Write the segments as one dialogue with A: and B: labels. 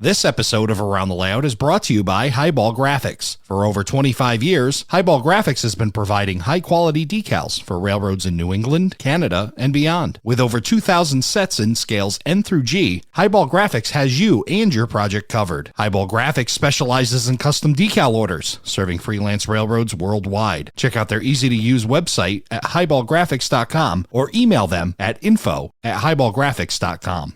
A: This episode of Around the Layout is brought to you by Highball Graphics. For over 25 years, Highball Graphics has been providing high-quality decals for railroads in New England, Canada, and beyond. With over 2,000 sets in scales N through G, Highball Graphics has you and your project covered. Highball Graphics specializes in custom decal orders, serving freelance railroads worldwide. Check out their easy-to-use website at highballgraphics.com or email them at info@highballgraphics.com.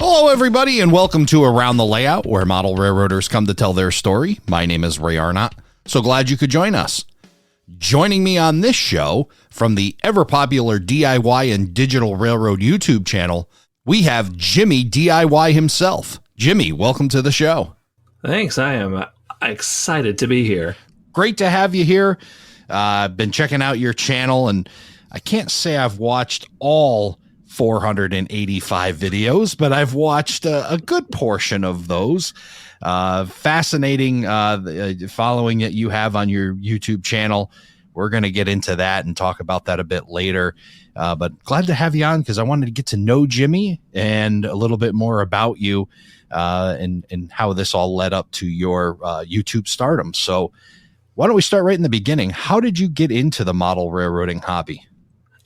A: Hello, everybody, and welcome to Around the Layout, where model railroaders come to tell their story. My name is Ray Arnott. So glad you could join us. Joining me on this show from the ever-popular DIY and Digital Railroad YouTube channel, we have Jimmy DIY himself. Jimmy, welcome to the show.
B: Thanks. I am excited to be here.
A: Great to have you here. I've been checking out your channel, and I can't say I've watched all 485 videos, but I've watched a good portion of those. Fascinating following that you have on your YouTube channel. We're going to get into that and talk about that a bit later. But glad to have you on because I wanted to get to know Jimmy and a little bit more about you and how this all led up to your YouTube stardom. So why don't we start right in the beginning? How did you get into the model railroading hobby?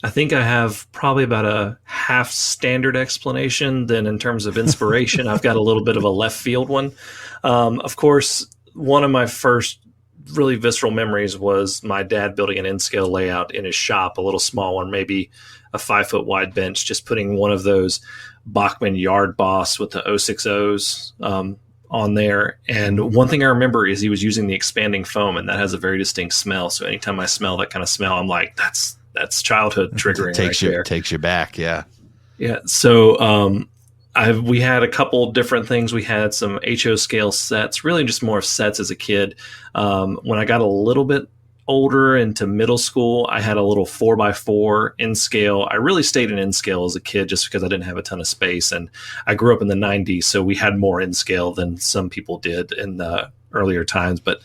B: I think I have probably about a half standard explanation. Then in terms of inspiration, I've got a little bit of a left field one. Of course, one of my first really visceral memories was my dad building an N-scale layout in his shop, a little small one, maybe a 5-foot wide bench, just putting one of those Bachmann Yard Boss with the 060s on there. And one thing I remember is he was using the expanding foam, and that has a very distinct smell. So anytime I smell that kind of smell, I'm like, that's childhood triggering.
A: Takes you back. Yeah.
B: Yeah. So, we had a couple different things. We had some HO scale sets, really just more sets as a kid. When I got a little bit older into middle school, I had a little 4x4 in scale. I really stayed in scale as a kid just because I didn't have a ton of space. And I grew up in the 90s, so we had more in scale than some people did in the earlier times. But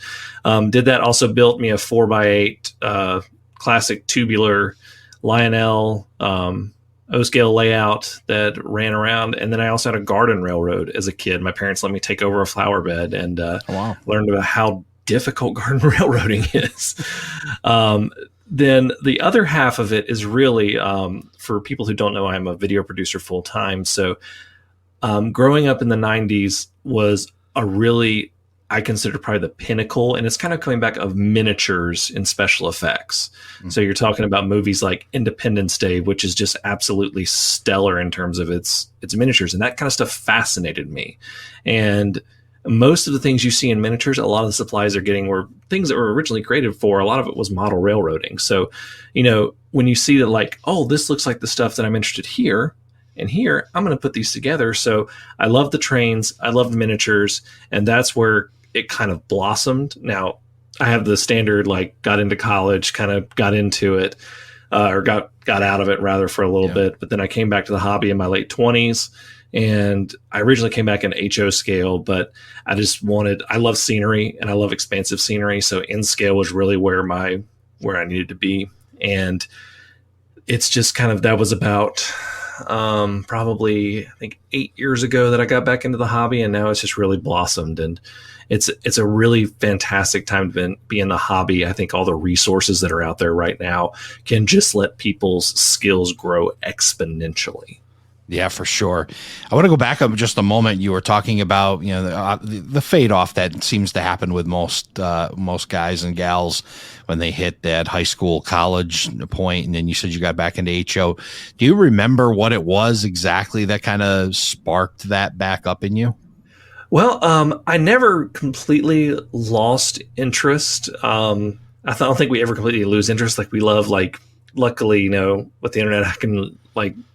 B: did that, also built me a 4x8 classic tubular Lionel O-scale layout that ran around. And then I also had a garden railroad as a kid. My parents let me take over a flower bed and learned about how difficult garden railroading is. Then the other half of it is really, for people who don't know, I'm a video producer full time. So growing up in the 90s was a really, I consider probably the pinnacle, and it's kind of coming back of miniatures in special effects. Mm-hmm. So you're talking about movies like Independence Day, which is just absolutely stellar in terms of its miniatures. And that kind of stuff fascinated me. And most of the things you see in miniatures, a lot of the supplies they're getting were things that were originally created for. A lot of it was model railroading. So, when you see that, like, oh, this looks like the stuff that I'm interested here, and here, I'm going to put these together. So I love the trains. I love the miniatures. And that's where it kind of blossomed. Now, I have the standard, like, got into college, kind of got into it, or got out of it rather for a little bit. But then I came back to the hobby in my late 20s. And I originally came back in HO scale, but I love scenery and I love expansive scenery. So N scale was really where I needed to be. And it's just kind of, that was about probably, I think, 8 years ago that I got back into the hobby, and now it's just really blossomed. And it's a really fantastic time to be in the hobby. I think all the resources that are out there right now can just let people's skills grow exponentially.
A: Yeah, for sure. I want to go back up just a moment. You were talking about, the fade off that seems to happen with most guys and gals when they hit that high school, college point. And then you said you got back into HO. Do you remember what it was exactly that kind of sparked that back up in you?
B: Well, I never completely lost interest. I don't think we ever completely lose interest. Like, we love, luckily, with the internet, I can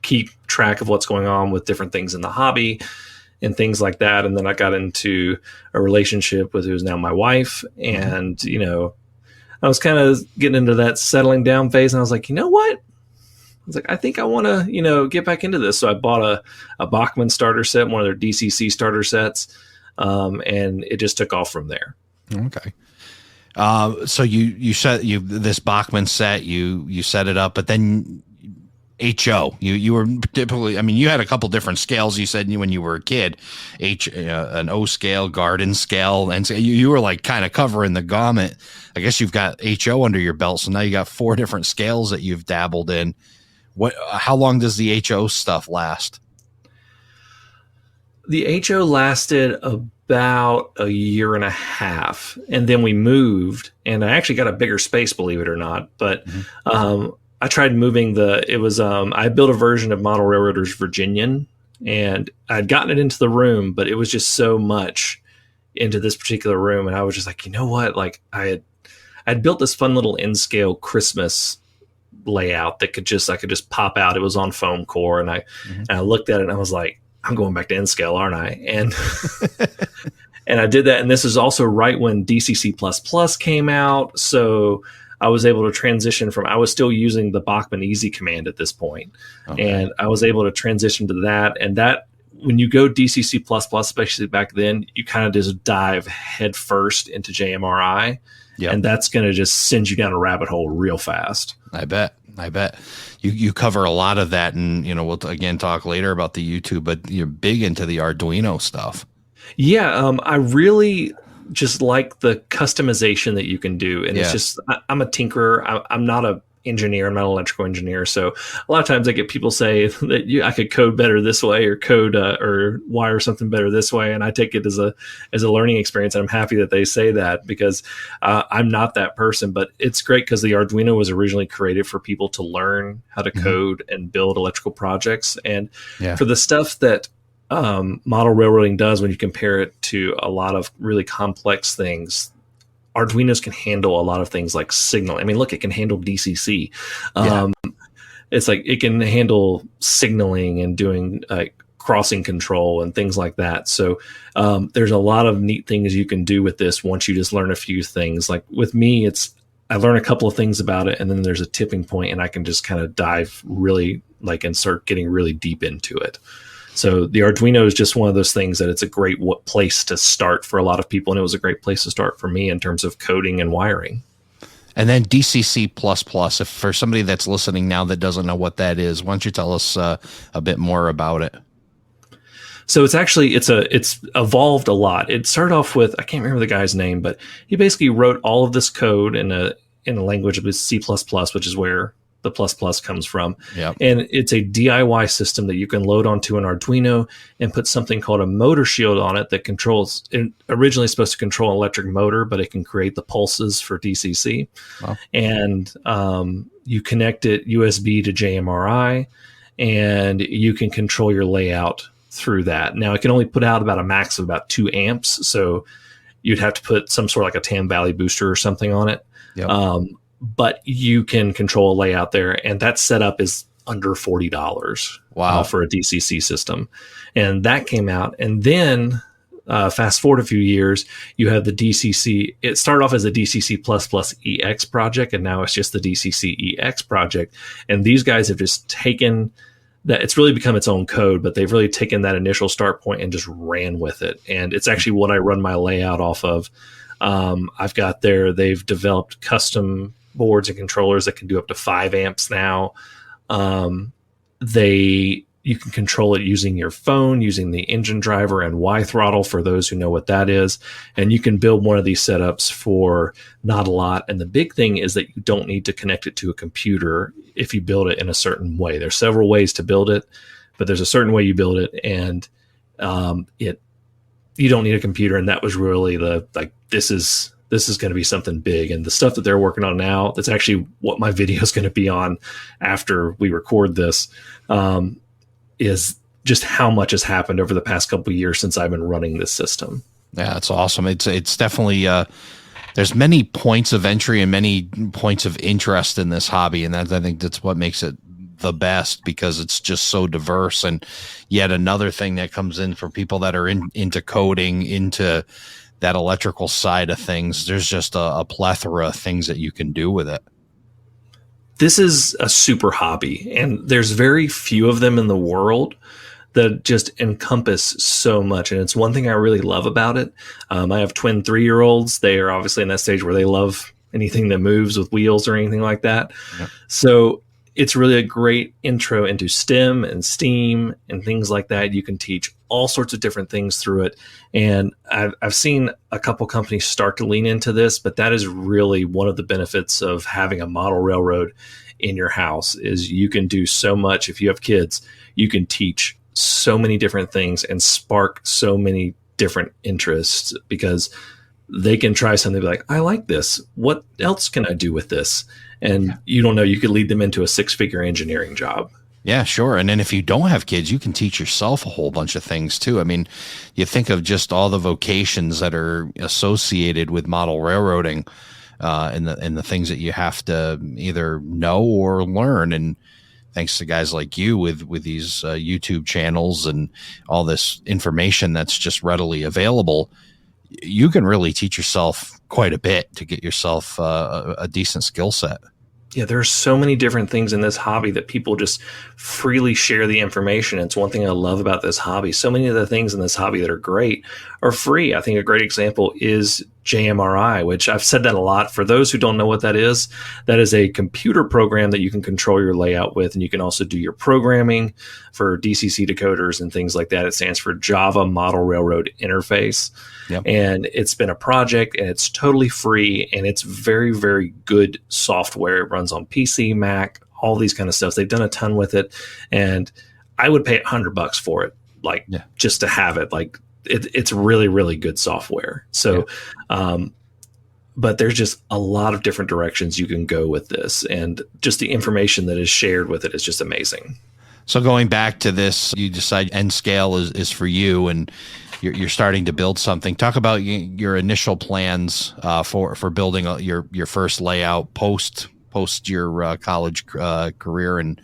B: keep track of what's going on with different things in the hobby and things like that. And then I got into a relationship with who's now my wife. And, I was kind of getting into that settling down phase. And I was like, you know what? I was like, I think I want to, get back into this. So I bought a Bachmann starter set, one of their DCC starter sets. and it just took off from there.
A: Okay. So you set this Bachmann set, you set it up, but then HO, you were typically, I mean, you had a couple different scales. You said when you were a kid, an O scale, garden scale, and so you were like kind of covering the gamut. I guess you've got HO under your belt, so now you got 4 different scales that you've dabbled in. How long does the HO stuff last?
B: The HO lasted about a year and a half, and then we moved, and I actually got a bigger space, believe it or not. But I tried moving I built a version of Model Railroaders Virginian, and I'd gotten it into the room, but it was just so much into this particular room, and I was just like, you know what? Like I'd built this fun little N-scale Christmas layout that I could just pop out. It was on foam core, and I looked at it and I was like, I'm going back to N-scale, aren't I? And and I did that. And this is also right when DCC++ came out. So I was able to transition I was still using the Bachmann Easy command at this point. Okay. And I was able to transition to that. And that, when you go DCC++, especially back then, you kind of just dive head first into JMRI. Yep. And that's going to just send you down a rabbit hole real fast.
A: I bet. You cover a lot of that, and we'll again talk later about the YouTube, but you're big into the Arduino stuff.
B: Yeah, I really just like the customization that you can do, and it's just I'm a tinkerer. I'm not an engineer. I'm not an electrical engineer, so a lot of times I get people say that I could code better this way, or code or wire something better this way, and I take it as a learning experience. And I'm happy that they say that, because I'm not that person. But it's great because the Arduino was originally created for people to learn how to code and build electrical projects, and for the stuff that model railroading does, when you compare it to a lot of really complex things, Arduinos can handle a lot of things like signal. I mean, look, it can handle DCC. It's like it can handle signaling and doing crossing control and things like that. So there's a lot of neat things you can do with this once you just learn a few things. Like with me, I learn a couple of things about it, and then there's a tipping point, and I can just kind of dive really and start getting really deep into it. So the Arduino is just one of those things that it's a great place to start for a lot of people. And it was a great place to start for me in terms of coding and wiring.
A: And then DCC++, if for somebody that's listening now that doesn't know what that is, why don't you tell us a bit more about it?
B: So it's evolved a lot. It started off with, I can't remember the guy's name, but he basically wrote all of this code in a language of C++, which is where the plus comes from. Yep. And it's a DIY system that you can load onto an Arduino and put something called a motor shield on it that controls, it originally supposed to control an electric motor, but it can create the pulses for DCC. Wow. And you connect it USB to JMRI, and you can control your layout through that. Now it can only put out about a max of about 2 amps. So you'd have to put some sort of like a Tam Valley booster or something on it. Yep. But you can control a layout there, and that setup is under $40. Wow, for a DCC system. And that came out, and then fast forward a few years, you have the DCC. It started off as a DCC++ EX project, and now it's just the DCC EX project. And these guys have just taken that. It's really become its own code, but they've really taken that initial start point and just ran with it. And it's actually what I run my layout off of. They've developed custom boards and controllers that can do up to 5 amps now. You can control it using your phone, using the engine driver and Y throttle, for those who know what that is. And you can build one of these setups for not a lot. And the big thing is that you don't need to connect it to a computer if you build it in a certain way. There's several ways to build it, but there's a certain way you build it, and you don't need a computer. And that was really this is going to be something big. And the stuff that they're working on now, that's actually what my video is going to be on after we record this, is just how much has happened over the past couple of years since I've been running this system.
A: Yeah, it's awesome. It's definitely, there's many points of entry and many points of interest in this hobby. And I think that's what makes it the best, because it's just so diverse. And yet another thing that comes in for people that are into coding, into that electrical side of things, there's just a plethora of things that you can do with it.
B: This is a super hobby, and there's very few of them in the world that just encompass so much. And it's one thing I really love about it. I have twin 3-year-olds. They are obviously in that stage where they love anything that moves with wheels or anything like that. Yep. So it's really a great intro into STEM and STEAM and things like that. You can teach all sorts of different things through it. And I've seen a couple companies start to lean into this, but that is really one of the benefits of having a model railroad in your house is you can do so much. If you have kids, you can teach so many different things and spark so many different interests because they can try something like, I like this. What else can I do with this? And you don't know, you could lead them into a 6-figure engineering job.
A: Yeah, sure. And then if you don't have kids, you can teach yourself a whole bunch of things too. I mean, you think of just all the vocations that are associated with model railroading, and the things that you have to either know or learn. And thanks to guys like you with these YouTube channels and all this information that's just readily available, you can really teach yourself quite a bit to get yourself a decent skill set.
B: Yeah, there are so many different things in this hobby that people just freely share the information. It's one thing I love about this hobby. So many of the things in this hobby that are great are free. I think a great example is JMRI, which I've said that a lot. For those who don't know what that is a computer program that you can control your layout with, and you can also do your programming for DCC decoders and things like that. It stands for Java Model Railroad Interface. Yep. And it's been a project, and it's totally free, and it's very, very good software. It runs on PC, Mac, all these kind of stuff. They've done a ton with it, and I would pay $100 for it, just to have it. It's really, really good software. So, but there's just a lot of different directions you can go with this, and just the information that is shared with it is just amazing.
A: So going back to this, you decide N scale is for you, and you're starting to build something. Talk about your initial plans for building your first layout post your college career, and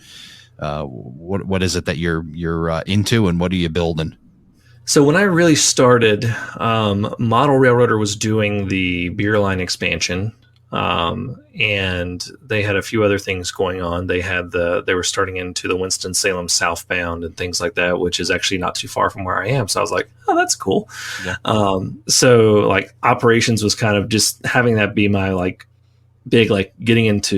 A: what is it that you're into, and what are you building?
B: So when I really started, Model Railroader was doing the beer line expansion, and they had a few other things going on. They were starting into the Winston-Salem southbound and things like that, which is actually not too far from where I am. So I was like, oh, that's cool. Yeah. So operations was kind of just having that be my big,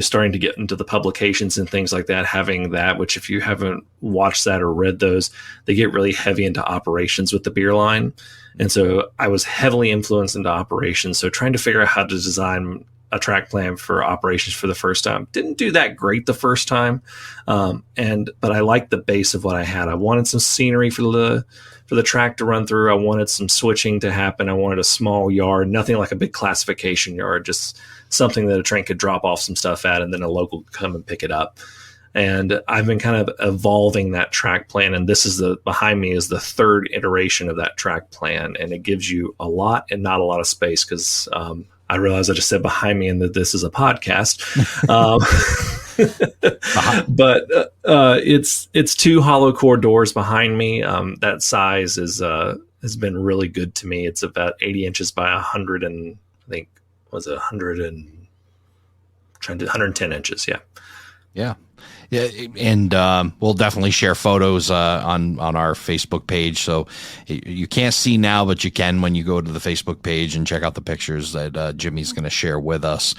B: starting to get into the publications and things like that, having that, which if you haven't watched that or read those, they get really heavy into operations with the beer line. And so I was heavily influenced into operations. So trying to figure out how to design a track plan for operations for the first time. Didn't do that great the first time. But I liked the base of what I had. I wanted some scenery for the track to run through. I wanted some switching to happen. I wanted a small yard, nothing like a big classification yard, just something that a train could drop off some stuff at, and then a local could come and pick it up. And I've been kind of evolving that track plan. And this is behind me is the third iteration of that track plan. And it gives you a lot and not a lot of space, because I realize I just said behind me and that this is a podcast. But it's 2 hollow core doors behind me. That size has been really good to me. It's about 80 inches by 100 and I think was 110 inches. Yeah.
A: Yeah. Yeah, and we'll definitely share photos on our Facebook page. So you can't see now, but you can when you go to the Facebook page and check out the pictures that Jimmy's going to share with us.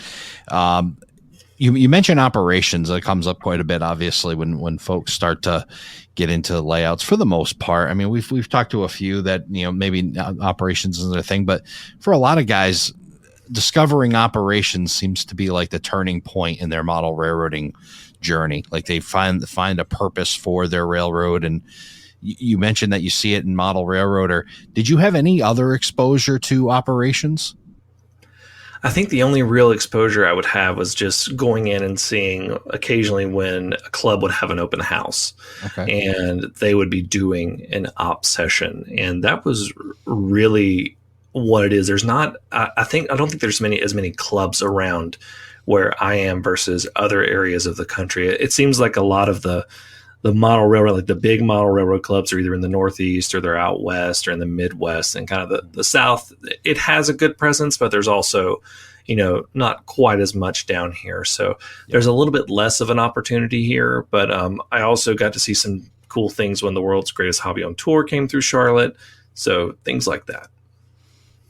A: You mentioned operations. That comes up quite a bit, obviously, when folks start to get into layouts. For the most part, I mean, we've talked to a few that maybe operations is their thing, but for a lot of guys, discovering operations seems to be like the turning point in their model railroading journey. Like they find a purpose for their railroad. And you mentioned that you see it in Model Railroader. Did you have any other exposure to operations?
B: I think the only real exposure I would have was just going in and seeing occasionally when a club would have an open house. Okay. And they would be doing an op session. And that was really what it is. There's not, I don't think there's as many clubs around where I am versus other areas of the country. It seems like a lot of the model railroad, like the big model railroad clubs, are either in the Northeast or they're out west or in the Midwest, and kind of the South. It has a good presence, but there's also, not quite as much down here. So there's a little bit less of an opportunity here, but I also got to see some cool things when the World's Greatest Hobby on Tour came through Charlotte. So things like that.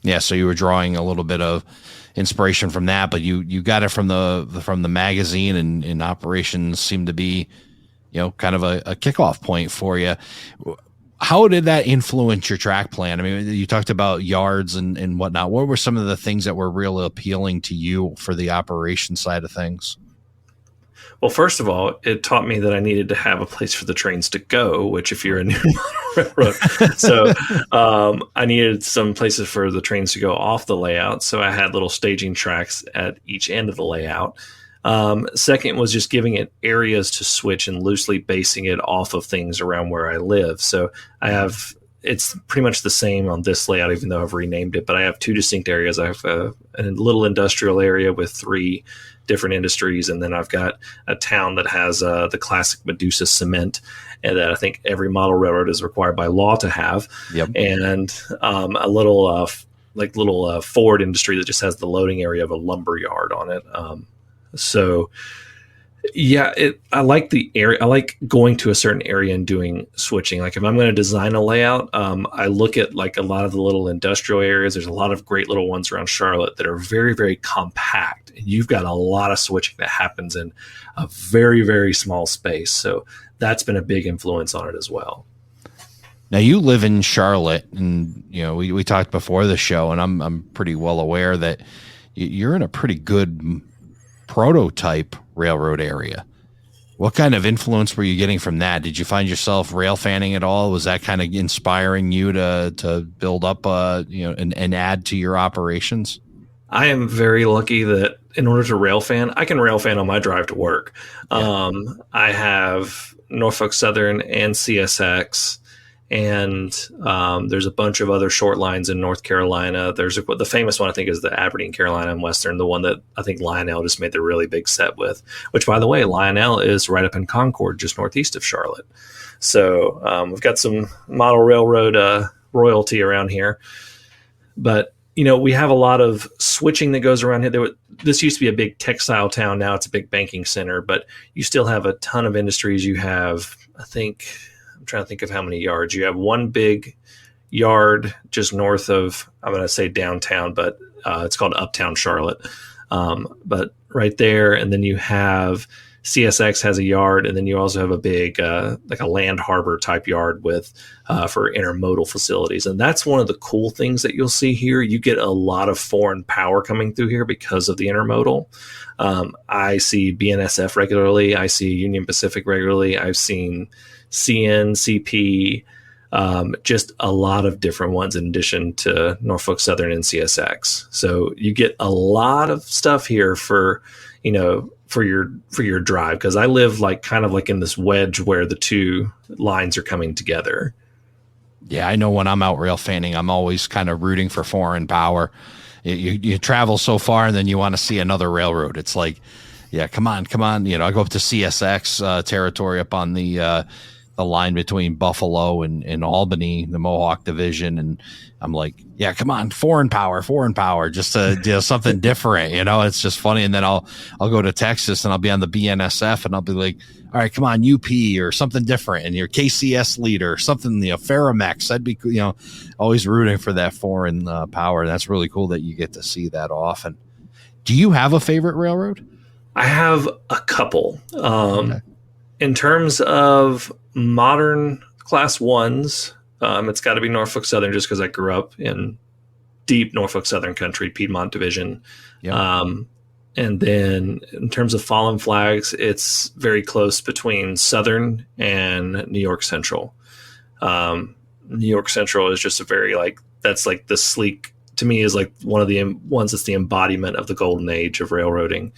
A: Yeah, so you were drawing a little bit of inspiration from that, but you got it from the magazine, and operations seemed to be, kind of a kickoff point for you. How did that influence your track plan? I mean, you talked about yards and whatnot. What were some of the things that were really appealing to you for the operation side of things?
B: Well, first of all, it taught me that I needed to have a place for the trains to go, which if you're a new railroad. So I needed some places for the trains to go off the layout. So I had little staging tracks at each end of the layout. Second was just giving it areas to switch and loosely basing it off of things around where I live. So it's pretty much the same on this layout, even though I've renamed it, but I have two distinct areas. I have a little industrial area with 3 different industries, and then I've got a town that has the classic Medusa cement, and that I think every model railroad is required by law to have.
A: Yep.
B: And a little Ford industry that just has the loading area of a lumber yard on it. So yeah, I like the area. I like going to a certain area and doing switching. Like if I'm going to design a layout, I look at like a lot of the little industrial areas. There's a lot of great little ones around Charlotte that are very, very compact. And you've got a lot of switching that happens in a very, very small space. So that's been a big influence on it as well.
A: Now you live in Charlotte, and we talked before the show, and I'm pretty well aware that you're in a pretty good prototype railroad area. What kind of influence were you getting from that? Did you find yourself rail fanning at all? Was that kind of inspiring you to build up and add to your operations?
B: I am very lucky that in order to rail fan, I can rail fan on my drive to work.
A: Yeah.
B: I have Norfolk Southern and CSX, and there's a bunch of other short lines in North Carolina. The famous one I think is the Aberdeen, Carolina and Western, the one that I think Lionel just made the really big set with, which by the way, Lionel is right up in Concord, just northeast of Charlotte. So we've got some model railroad royalty around here, but we have a lot of switching that goes around here. This used to be a big textile town. Now it's a big banking center, but you still have a ton of industries. You have, I'm trying to think of how many yards. You have one big yard just north of, I'm going to say downtown, but it's called Uptown Charlotte. But right there, and then you have CSX has a yard, and then you also have a big like a land harbor type yard with for intermodal facilities. And that's one of the cool things that you'll see here. You get a lot of foreign power coming through here because of the intermodal. I see BNSF regularly. I see Union Pacific regularly. I've seen CN, CP, just a lot of different ones in addition to Norfolk Southern and CSX. So you get a lot of stuff here for your drive, because I live kind of in this wedge where the two lines are coming together.
A: Yeah, I know when I'm out rail fanning, I'm always kind of rooting for foreign power. You travel so far, and then you want to see another railroad. It's like, yeah, come on. I go up to CSX territory up on the line between Buffalo and Albany, the Mohawk division, and I'm like, yeah, come on, foreign power, just to do something different. It's just funny. And then I'll go to Texas and I'll be on the BNSF and I'll be like, all right, come on, UP or something different, and your KCS leader, something, Ferromex. I'd be, always rooting for that foreign power. And that's really cool that you get to see that often. Do you have a favorite railroad?
B: I have a couple.
A: Okay.
B: In terms of modern class ones, it's got to be Norfolk Southern, just because I grew up in deep Norfolk Southern country, Piedmont division. Yep. And then in terms of fallen flags, it's very close between Southern and New York Central. New York Central is just a very that's the sleek, to me, is one of the ones that's the embodiment of the golden age of railroading.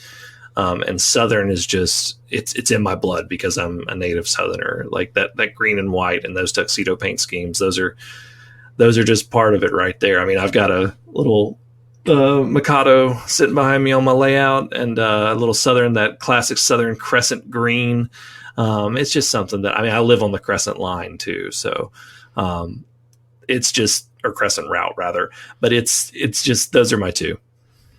B: And Southern is just, it's in my blood because I'm a native Southerner. That green and white and those tuxedo paint schemes, those are just part of it right there. I mean, I've got a little Mikado sitting behind me on my layout, and a little Southern, that classic Southern crescent green. It's just something that, I live on the crescent line too. So it's just, or crescent route rather, but it's just, those are my two.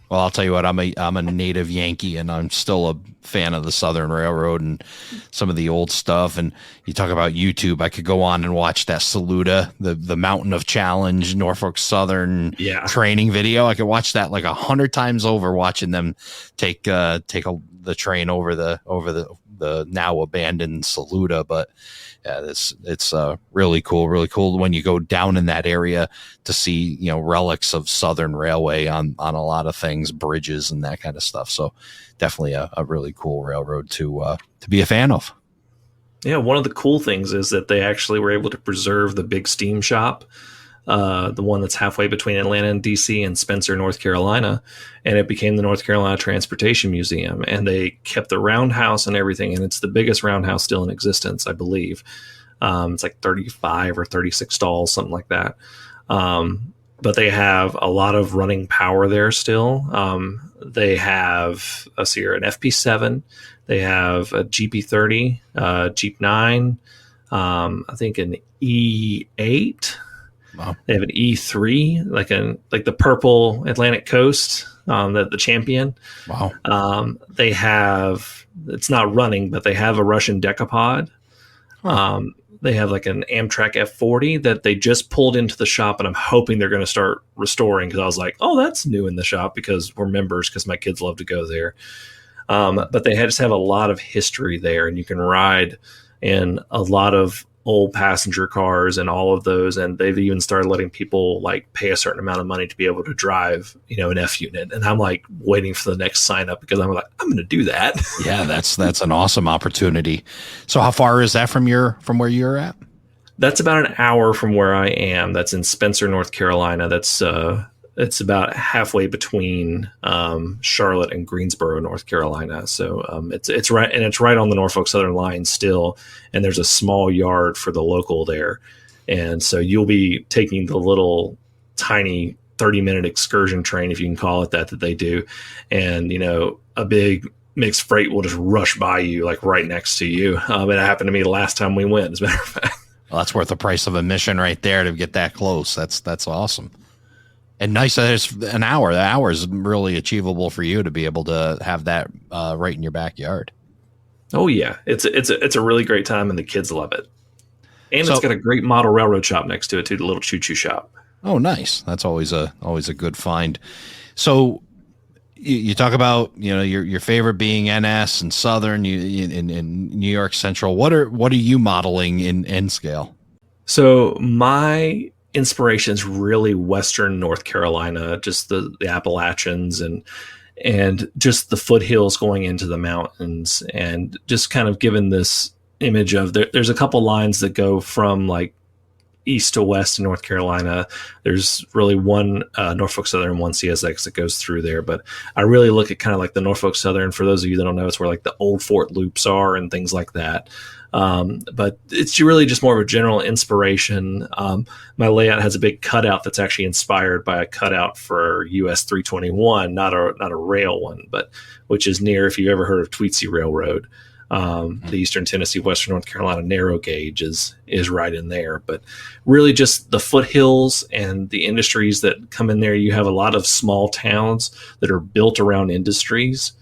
A: Well, I'll tell you what, I'm a native Yankee, and I'm still a fan of the Southern Railroad and some of the old stuff. And you talk about YouTube, I could go on and watch that Saluda, the Mountain of Challenge, Norfolk Southern training video. I could watch that like 100 times over, watching them take the train over the now abandoned Saluda. But yeah, it's really cool when you go down in that area to see, you know, relics of Southern Railway on a lot of things, bridges and that kind of stuff. So definitely a really cool railroad to be a fan of.
B: Yeah, one of the cool things is that they actually were able to preserve the big steam shop, the one that's halfway between Atlanta and DC and Spencer, North Carolina, and it became the North Carolina Transportation Museum. And they kept the roundhouse and everything, and it's the biggest roundhouse still in existence, I believe. It's like 35 or 36 stalls, something like that. But they have a lot of running power there still. They have an FP7. They have a GP30, Jeep 9, I think an E8.
A: Wow.
B: They have an E3, like the purple Atlantic Coast, the Champion.
A: Wow.
B: They have, it's not running, but they have a Russian decapod. Huh. They have like an Amtrak F40 that they just pulled into the shop, and I'm hoping they're going to start restoring, because I was like, oh, that's new in the shop, because we're members, because my kids love to go there. But they just have a lot of history there, and you can ride in a lot of old passenger cars and all of those. And they've even started letting people like pay a certain amount of money to be able to drive, you know, an F unit. And I'm like waiting for the next sign up, because I'm like, I'm going to do that.
A: Yeah, that's an awesome opportunity. So how far is that from where you're at?
B: That's about an hour from where I am. That's in Spencer, North Carolina. That's it's about halfway between Charlotte and Greensboro, North Carolina. So it's right, and it's right on the Norfolk Southern line still. And there's a small yard for the local there, and so you'll be taking the little tiny 30-minute excursion train, if you can call it that they do, and you know, a big mixed freight will just rush by you like right next to you. It happened to me the last time we went, as a matter of fact.
A: Well, that's worth the price of admission right there to get that close. That's awesome. And nice that it's an hour. The hour is really achievable for you to be able to have that right in your backyard.
B: Oh yeah, it's a really great time, and the kids love it. And it's got a great model railroad shop next to it too, the little choo-choo shop.
A: Oh, nice. That's always a good find. So you talk about, you know, your favorite being NS and Southern, in New York Central. What are you modeling in N scale?
B: So my inspiration is really Western North Carolina, just the Appalachians and just the foothills going into the mountains, and just kind of given this image of there's a couple lines that go from like east to west in North Carolina. There's really one Norfolk Southern, one CSX that goes through there. But I really look at kind of like the Norfolk Southern. For those of you that don't know, it's where like the old Fort loops are and things like that. But it's really just more of a general inspiration. My layout has a big cutout that's actually inspired by a cutout for US 321, not a rail one, but which is near, if you've ever heard of Tweetsie Railroad. The Eastern Tennessee, Western North Carolina narrow gauge is right in there. But really just the foothills and the industries that come in there. You have a lot of small towns that are built around industries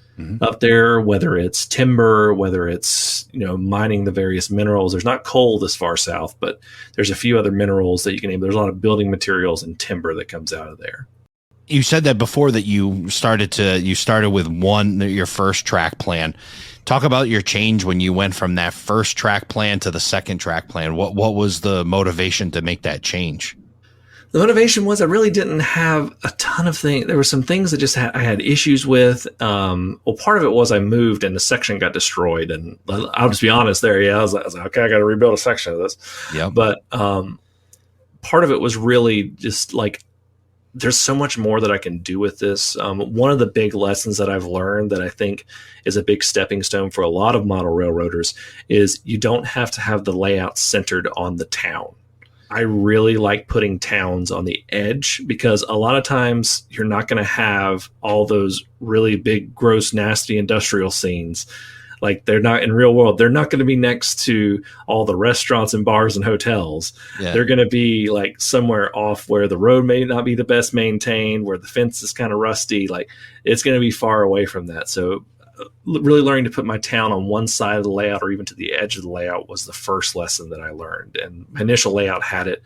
B: up there, whether it's timber, whether it's, you know, mining the various minerals. There's not coal this far south, but there's a few other minerals that you can name. There's a lot of building materials and timber that comes out of there.
A: You said that before, that you started with your first track plan. Talk about your change when you went from that first track plan to the second track plan. What was the motivation to make that change?
B: The motivation was I really didn't have a ton of things. There were some things that I had issues with. Well, part of it was I moved and the section got destroyed. And I'll just be honest there. Yeah, I was like, okay, I got to rebuild a section of this.
A: Yeah.
B: But part of it was really just like, there's so much more that I can do with this. One of the big lessons that I've learned that I think is a big stepping stone for a lot of model railroaders is you don't have to have the layout centered on the town. I really like putting towns on the edge, because a lot of times you're not going to have all those really big, gross, nasty industrial scenes. Like they're not in real world. They're not going to be next to all the restaurants and bars and hotels.
A: Yeah.
B: They're going to be like somewhere off where the road may not be the best maintained, where the fence is kind of rusty. Like it's going to be far away from that. So really learning to put my town on one side of the layout or even to the edge of the layout was the first lesson that I learned. And my initial layout had it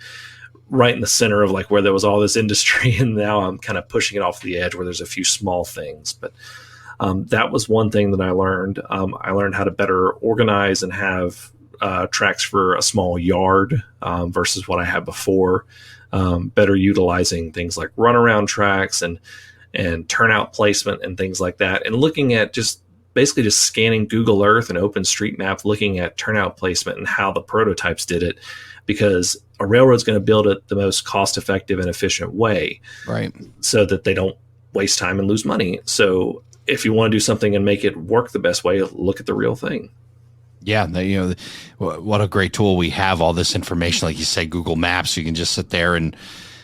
B: right in the center of like where there was all this industry. And now I'm kind of pushing it off the edge where there's a few small things. But that was one thing that I learned. I learned how to better organize and have tracks for a small yard versus what I had before. Better utilizing things like runaround tracks and turnout placement and things like that. And looking at just scanning Google Earth and OpenStreetMap, looking at turnout placement and how the prototypes did it, because a railroad's going to build it the most cost-effective and efficient way,
A: right? So
B: that they don't waste time and lose money. So if you want to do something and make it work the best way, look at the real thing.
A: Yeah, what a great tool. We have all this information, like you say, Google Maps. You can just sit there and,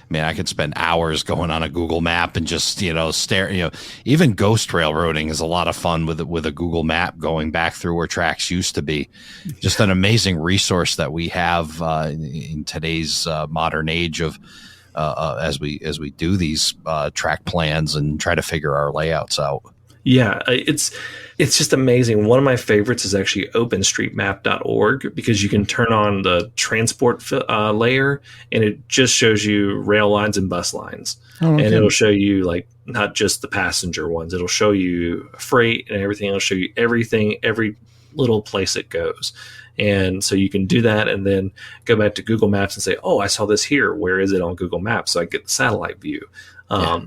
A: I could spend hours going on a Google map and just, stare, even ghost railroading is a lot of fun with a Google map, going back through where tracks used to be. Just an amazing resource that we have in today's modern age of as we do these track plans and try to figure our layouts out.
B: Yeah, it's just amazing. One of my favorites is actually openstreetmap.org, because you can turn on the transport layer and it just shows you rail lines and bus lines. Oh, okay. And it'll show you like not just the passenger ones. It'll show you freight and everything. It'll show you everything, every little place it goes. And so you can do that and then go back to Google Maps and say, oh, I saw this here. Where is it on Google Maps? So I get the satellite view.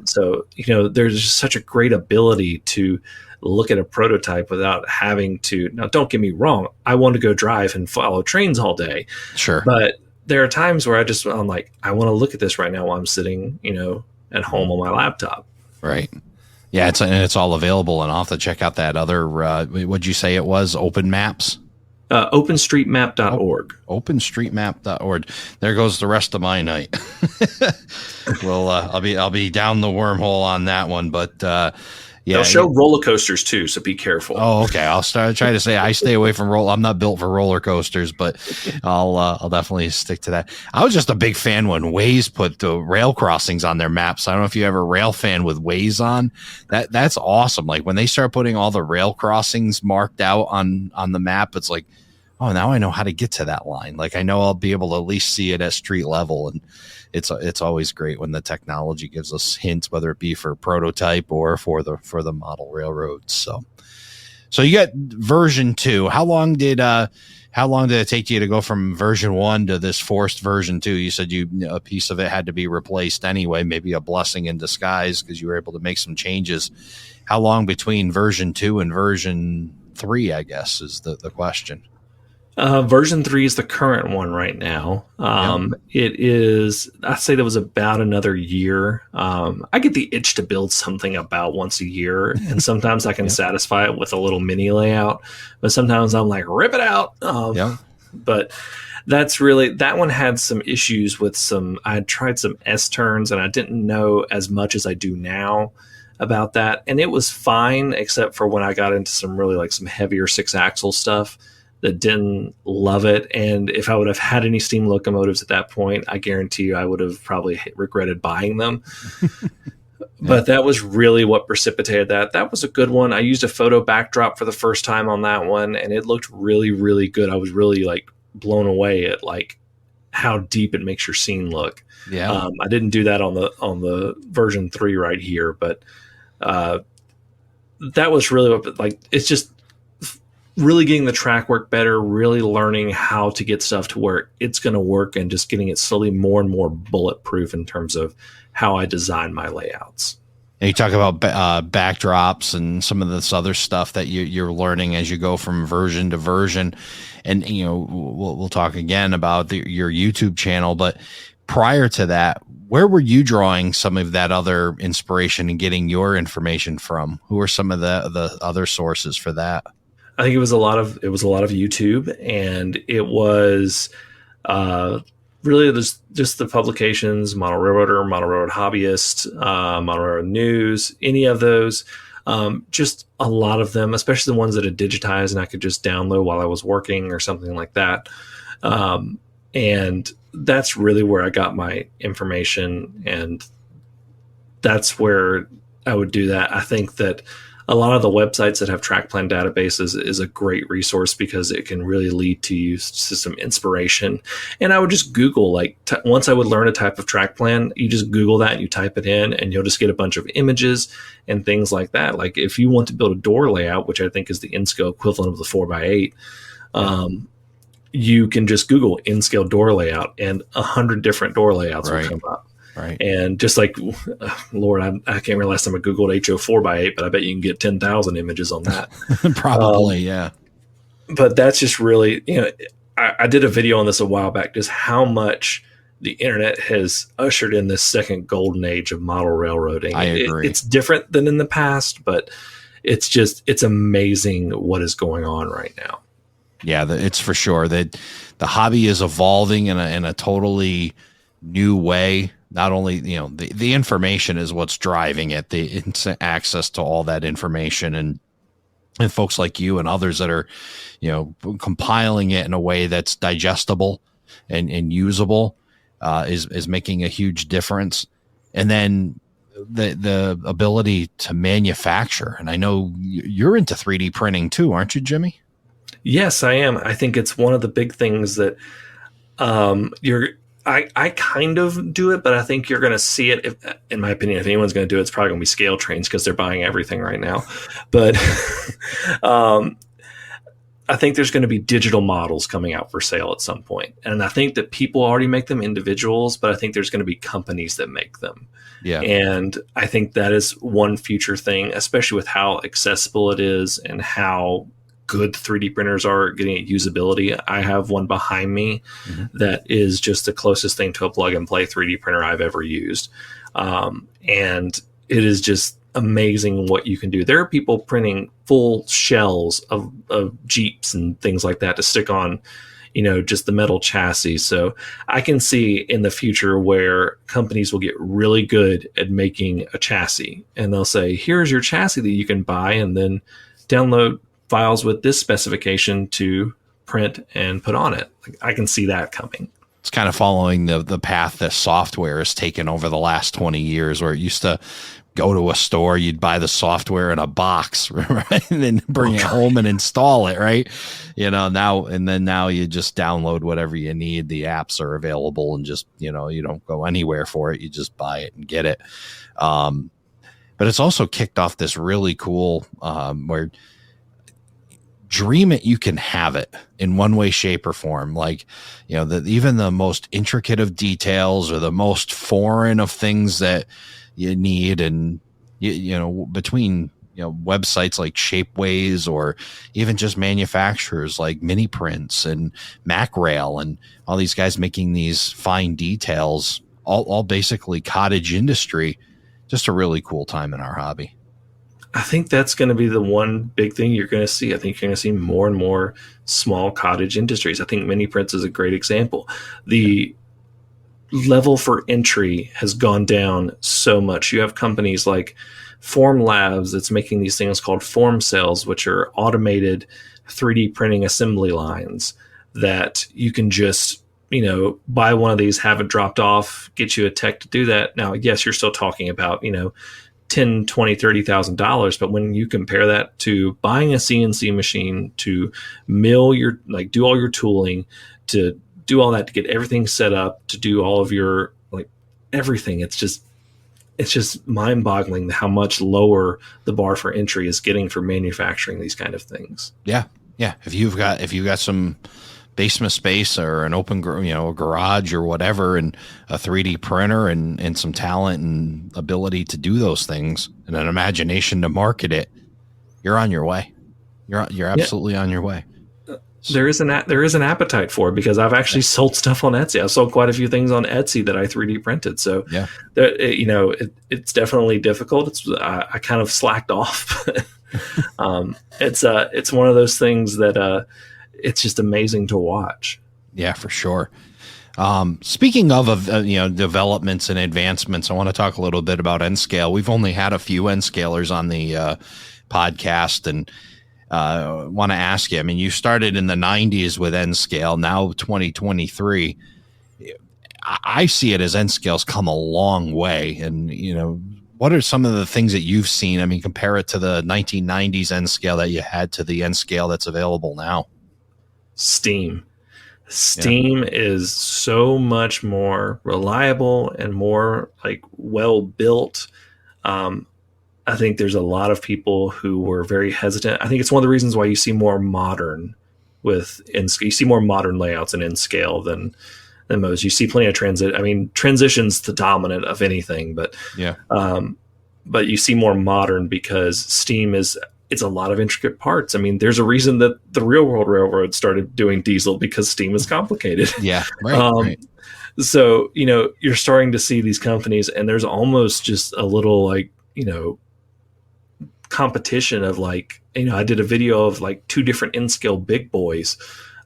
B: So, there's just such a great ability to look at a prototype without having to. Now, don't get me wrong. I want to go drive and follow trains all day.
A: Sure.
B: But there are times where I'm like, I want to look at this right now while I'm sitting, at home on my laptop.
A: Right. Yeah. It's all available, and I'll have to check out that other, what'd you say it was? Open Maps?
B: OpenStreetMap.org.
A: OpenStreetMap.org. There goes the rest of my night. Well, I'll be down the wormhole on that one, but yeah,
B: they'll show roller coasters too, so be careful.
A: Oh, okay. I'll try to say I stay away from I'm not built for roller coasters, but I'll definitely stick to that. I was just a big fan when Waze put the rail crossings on their maps. I don't know if you ever rail fan with Waze on. That's awesome. Like when they start putting all the rail crossings marked out on the map, it's like, oh, now I know how to get to that line. Like I know I'll be able to at least see it at street level. And it's always great when the technology gives us hints, whether it be for prototype or for the model railroads. So you got version 2. How long did it take you to go from version 1 to this forced version 2? You said a piece of it had to be replaced anyway, maybe a blessing in disguise because you were able to make some changes. How long between version 2 and version 3, I guess, is the question.
B: Version 3 is the current one right now. It is, I'd say that was about another year. I get the itch to build something about once a year, and sometimes I can satisfy it with a little mini layout, but sometimes I'm like, rip it out. But that one had some issues with I had tried some S-turns, and I didn't know as much as I do now about that. And it was fine, except for when I got into some really like some heavier 6-axle stuff that didn't love it. And if I would have had any steam locomotives at that point, I guarantee you I would have probably regretted buying them. But that was really what precipitated that. That was a good one. I used a photo backdrop for the first time on that one, and it looked really, really good. I was really like blown away at like how deep it makes your scene look. Yeah. I didn't do that on the version 3 right here, but that was really what, like, it's just really getting the track work better, really learning how to get stuff to where it's going to work, and just getting it slowly more and more bulletproof in terms of how I design my layouts.
A: And you talk about backdrops and some of this other stuff that you're learning as you go from version to version. And, we'll talk again about your YouTube channel, but prior to that, where were you drawing some of that other inspiration and getting your information from? Who are some of the other sources for that?
B: I think it was a lot of YouTube, and it was really just the publications, Model Railroader, Model Railroad Hobbyist, Model Railroad News, any of those. Just a lot of them, especially the ones that are digitized and I could just download while I was working or something like that. And that's really where I got my information, and that's where I would do that. I think that a lot of the websites that have track plan databases is a great resource because it can really lead to you to some inspiration. And I would just Google, like, once I would learn a type of track plan, you just Google that and you type it in and you'll just get a bunch of images and things like that. Like if you want to build a door layout, which I think is the in-scale equivalent of the 4x8, you can just Google in-scale door layout and 100 different door layouts will come up.
A: Right.
B: And just like, Lord, I can't remember last time I Googled HO 4x8, but I bet you can get 10,000 images on that.
A: Probably, yeah.
B: But that's just really, I did a video on this a while back, just how much the internet has ushered in this second golden age of model railroading.
A: I agree.
B: It's different than in the past, but it's amazing what is going on right now.
A: Yeah, it's for sure that the hobby is evolving in a totally new way. Not only, the information is what's driving it, the instant access to all that information, and folks like you and others that are, compiling it in a way that's digestible and usable, is making a huge difference. And then the ability to manufacture. And I know you're into 3D printing too, aren't you, Jimmy?
B: Yes, I am. I think it's one of the big things that I kind of do it, but I think you're going to see it. In my opinion, if anyone's going to do it, it's probably going to be scale trains because they're buying everything right now. But I think there's going to be digital models coming out for sale at some point. And I think that people already make them, individuals, but I think there's going to be companies that make them.
A: Yeah.
B: And I think that is one future thing, especially with how accessible it is and how good 3D printers are getting at usability. I have one behind me that is just the closest thing to a plug and play 3D printer I've ever used. And it is just amazing what you can do. There are people printing full shells of Jeeps and things like that to stick on, just the metal chassis. So I can see in the future where companies will get really good at making a chassis, and they'll say, here's your chassis that you can buy, and then download files with this specification to print and put on it. I can see that coming.
A: It's kind of following the path that software has taken over the last 20 years, where it used to go to a store, you'd buy the software in a box, right? And then bring it home and install it, right? Now you just download whatever you need. The apps are available, and just, you don't go anywhere for it. You just buy it and get it. But it's also kicked off this really cool, where dream it, you can have it in one way, shape, or form. Like, even the most intricate of details or the most foreign of things that you need, and between websites like Shapeways, or even just manufacturers like Mini Prints and MacRail, and all these guys making these fine details, all basically cottage industry. Just a really cool time in our hobby.
B: I think that's going to be the one big thing you're going to see. I think you're going to see more and more small cottage industries. I think Mini Prints is a great example. The level for entry has gone down so much. You have companies like Form Labs that's making these things called Form Cells, which are automated 3D printing assembly lines that you can just, buy one of these, have it dropped off, get you a tech to do that. Now, yes, you're still talking about, $10, $20, $30,000. But when you compare that to buying a CNC machine to mill do all your tooling, to do all that, to get everything set up, to do all of your everything, it's just mind boggling how much lower the bar for entry is getting for manufacturing these kind of things.
A: Yeah. Yeah. If you've got some basement space or an open, a garage or whatever, and a 3D printer and some talent and ability to do those things and an imagination to market it, you're on your way. You're absolutely on your way.
B: There is an appetite for it, because I've actually sold stuff on Etsy. I've sold quite a few things on Etsy that I 3D printed. So
A: yeah,
B: it's definitely difficult. I kind of slacked off. It's one of those things that it's just amazing to watch.
A: Yeah, for sure. Speaking of developments and advancements, I want to talk a little bit about N scale. We've only had a few N scalers on the podcast, and want to ask you. I mean, you started in the '90s with N scale. Now 2023, I see it as N scale's come a long way. And what are some of the things that you've seen? I mean, compare it to the 1990s N scale that you had to the N scale that's available now.
B: Steam is so much more reliable and more like well built. I think there's a lot of people who were very hesitant. I think it's one of the reasons why you see more modern you see more modern layouts in N scale than most. You see plenty of transition's the dominant of anything, but you see more modern because Steam it's a lot of intricate parts. I mean, there's a reason that the real world railroad started doing diesel, because Steam is complicated.
A: Yeah. Right.
B: So, you're starting to see these companies, and there's almost just a little competition of I did a video of two different N scale big boys.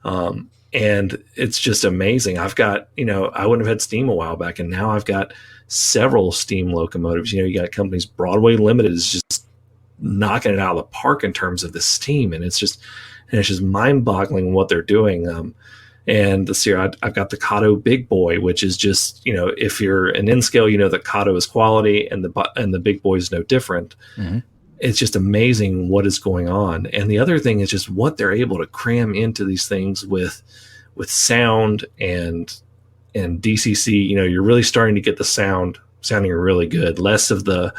B: And it's just amazing. I've got, I wouldn't have had Steam a while back, and now I've got several Steam locomotives. You got companies, Broadway Limited is just knocking it out of the park in terms of the Steam. And it's just mind boggling what they're doing. And this year I've got the Kato Big Boy, which is just, if you're an N scale, that Kato is quality, and the Big Boy is no different. Mm-hmm. It's just amazing what is going on. And the other thing is just what they're able to cram into these things with sound and DCC. You're really starting to get the sound sounding really good. Less of the,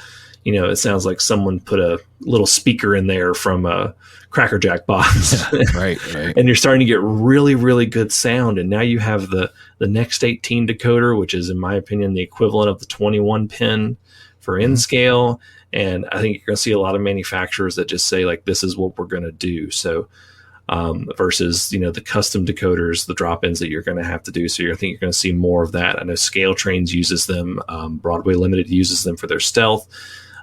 B: it sounds like someone put a little speaker in there from a Cracker Jack box.
A: Right.
B: And you're starting to get really, really good sound. And now you have the Next 18 decoder, which is, in my opinion, the equivalent of the 21 pin for N scale. And I think you're going to see a lot of manufacturers that just say, this is what we're going to do. So versus, the custom decoders, the drop-ins that you're going to have to do. So I think you're going to see more of that. I know Scale Trains uses them. Broadway Limited uses them for their stealth.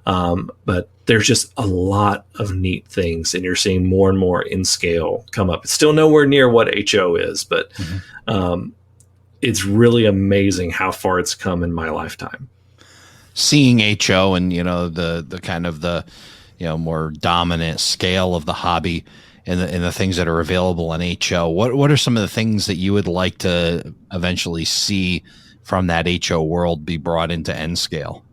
B: But there's just a lot of neat things, and you're seeing more and more in scale come up. It's still nowhere near what HO is, but it's really amazing how far it's come in my lifetime.
A: Seeing HO and the kind of the more dominant scale of the hobby and the things that are available in HO, what are some of the things that you would like to eventually see from that HO world be brought into N scale?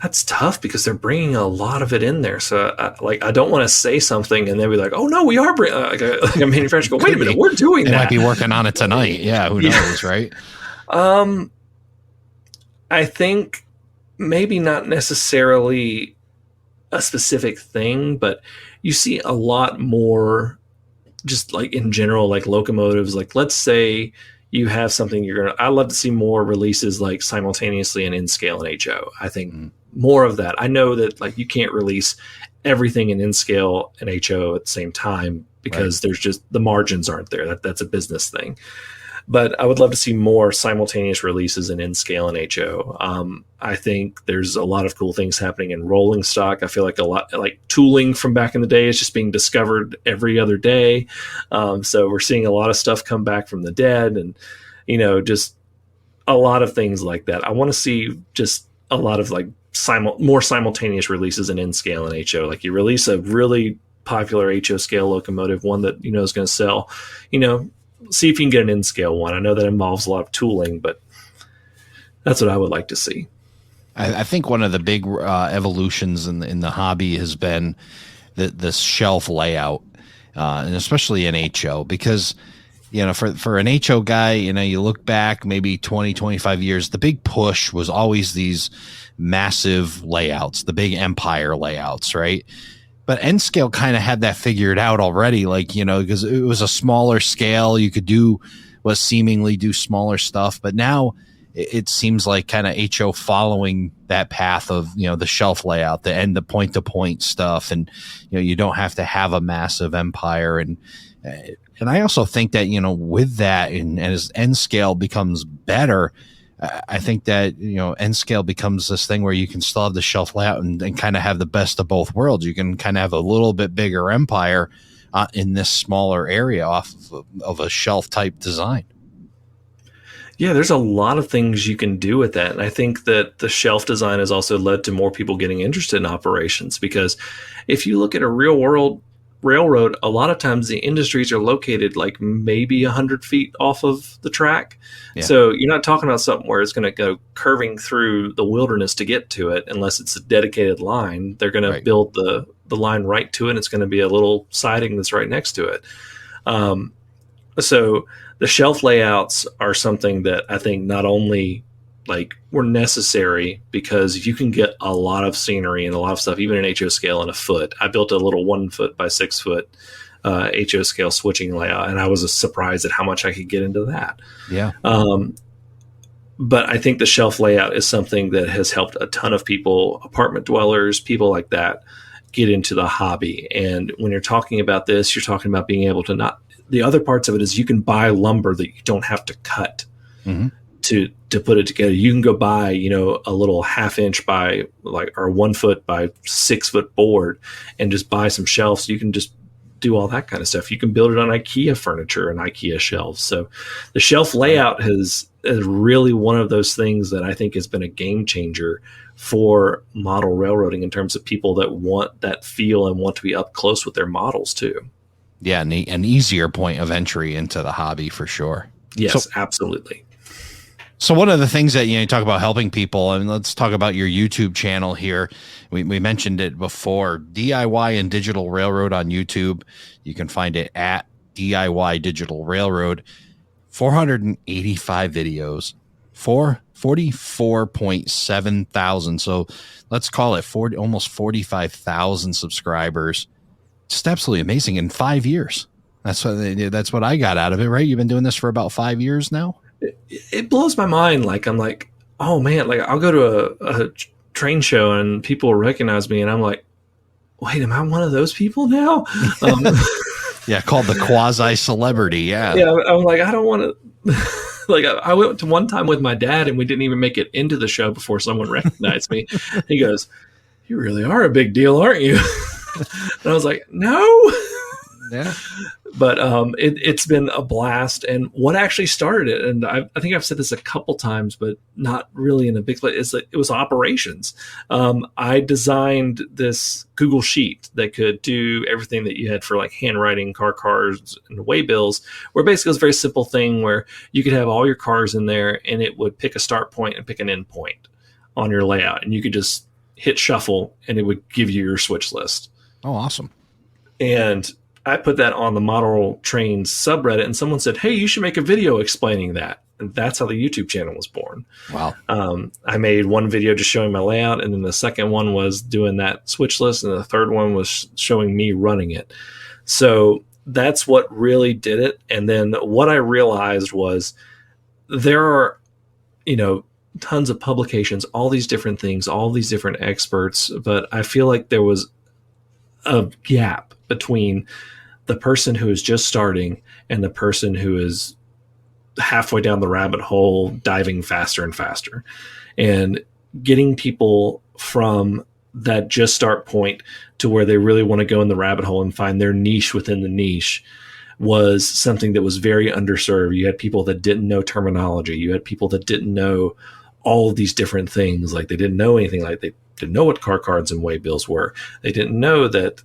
B: That's tough because they're bringing a lot of it in there. So I don't want to say something and they'll be like, oh no, we are bringing a manufacturer. Go, wait a minute, we're doing that.
A: They might be working on it tonight. Yeah. Who knows? Right.
B: I think maybe not necessarily a specific thing, but you see a lot more just in general, locomotives. Let's say you have something I'd love to see more releases simultaneously in scale and HO. I think more of that. I know that you can't release everything in scale and HO at the same time because there's just the margins aren't there. That's a business thing. But I would love to see more simultaneous releases in scale and HO. I think there's a lot of cool things happening in rolling stock. I feel like a lot tooling from back in the day is just being discovered every other day. So we're seeing a lot of stuff come back from the dead, and just a lot of things like that. I want to see just a lot of more simultaneous releases in scale and HO. You release a really popular HO scale locomotive, one that is going to sell. See if you can get an N scale one. I know that involves a lot of tooling, but that's what I would like to see.
A: I think one of the big evolutions in the hobby has been the shelf layout, and especially in HO, because for an HO guy, you look back maybe 20, 25 years, the big push was always these massive layouts, the big empire layouts, right? But N scale kind of had that figured out already, because it was a smaller scale. You could seemingly do smaller stuff. But now it seems like kind of HO following that path of, the shelf layout, the point-to-point stuff. And, you don't have to have a massive empire. And I also think that, with that, and as N scale becomes better, I think that, N scale becomes this thing where you can still have the shelf layout and kind of have the best of both worlds. You can kind of have a little bit bigger empire in this smaller area off of a shelf type design.
B: Yeah, there's a lot of things you can do with that. And I think that the shelf design has also led to more people getting interested in operations, because if you look at a real world railroad, a lot of times the industries are located like maybe 100 feet off of the track. Yeah. So you're not talking about something where it's going to go curving through the wilderness to get to it unless it's a dedicated line. They're going to build the line right to it, and it's going to be a little siding that's right next to it. So the shelf layouts are something that I think not only like were necessary, because you can get a lot of scenery and a lot of stuff, even in HO scale in a foot. I built a little 1 foot by 6 foot HO scale switching layout, and I was surprised at how much I could get into that.
A: Yeah.
B: But I think the shelf layout is something that has helped a ton of people, apartment dwellers, people like that, get into the hobby. And when you're talking about this, you're talking about being able to not, the other parts of it is you can buy lumber that you don't have to cut to put it together. You can go buy, a little 1/2 inch by or 1 foot by 6 foot board and just buy some shelves. You can just do all that kind of stuff. You can build it on IKEA furniture and IKEA shelves. So the shelf layout is really one of those things that I think has been a game changer for model railroading in terms of people that want that feel and want to be up close with their models too.
A: Yeah, an easier point of entry into the hobby for sure.
B: Yes, absolutely.
A: So one of the things that you talk about helping people, and let's talk about your YouTube channel here. We mentioned it before, DIY and Digital Railroad on YouTube. You can find it at DIY Digital Railroad. 485 videos, 44.7 thousand. So let's call it almost 45,000 subscribers. Just absolutely amazing in 5 years. That's what I got out of it, right? You've been doing this for about 5 years now.
B: It blows my mind. I'm like, oh man, I'll go to a train show and people will recognize me, and I'm like, wait, am I one of those people now?
A: Yeah, called the quasi celebrity. Yeah,
B: I'm like, I don't want to. I went to one time with my dad, and we didn't even make it into the show before someone recognized me. He goes, "You really are a big deal, aren't you?" And I was like, "No."
A: Yeah.
B: But it's been a blast. And what actually started it, and I think I've said this a couple times, but not really in a big place, is that it was operations. I designed this Google Sheet that could do everything that you had for handwriting, cars, and waybills, where basically it was a very simple thing where you could have all your cars in there, and it would pick a start point and pick an end point on your layout. And you could just hit shuffle, and it would give you your switch list.
A: Oh, awesome.
B: And I put that on the model trains subreddit, and someone said, "Hey, you should make a video explaining that." And that's how the YouTube channel was born.
A: Wow.
B: I made one video just showing my layout, and then the second one was doing that switch list, and the third one was showing me running it. So that's what really did it. And then what I realized was there are, tons of publications, all these different things, all these different experts, but I feel like there was a gap between the person who is just starting and the person who is halfway down the rabbit hole, diving faster and faster, and getting people from that just start point to where they really want to go in the rabbit hole and find their niche within the niche was something that was very underserved. You had people that didn't know terminology. You had people that didn't know all of these different things. They didn't know anything. They didn't know what car cards and waybills were. They didn't know that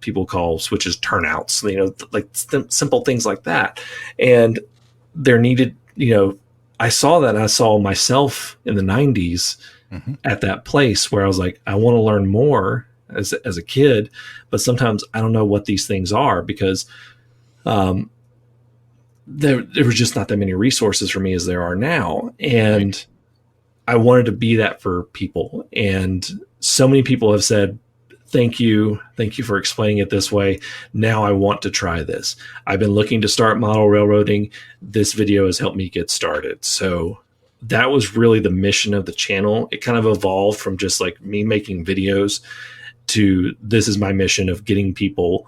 B: people call switches turnouts, simple things like that. And there needed, I saw that, and I saw myself in the 90s at that place where I was like, I want to learn more as a kid, but sometimes I don't know what these things are, because there was just not that many resources for me as there are now. And I wanted to be that for people. And so many people have said, thank you for explaining it this way. Now I want to try this. I've been looking to start model railroading. This video has helped me get started. So that was really the mission of the channel. It kind of evolved from just me making videos to this is my mission of getting people.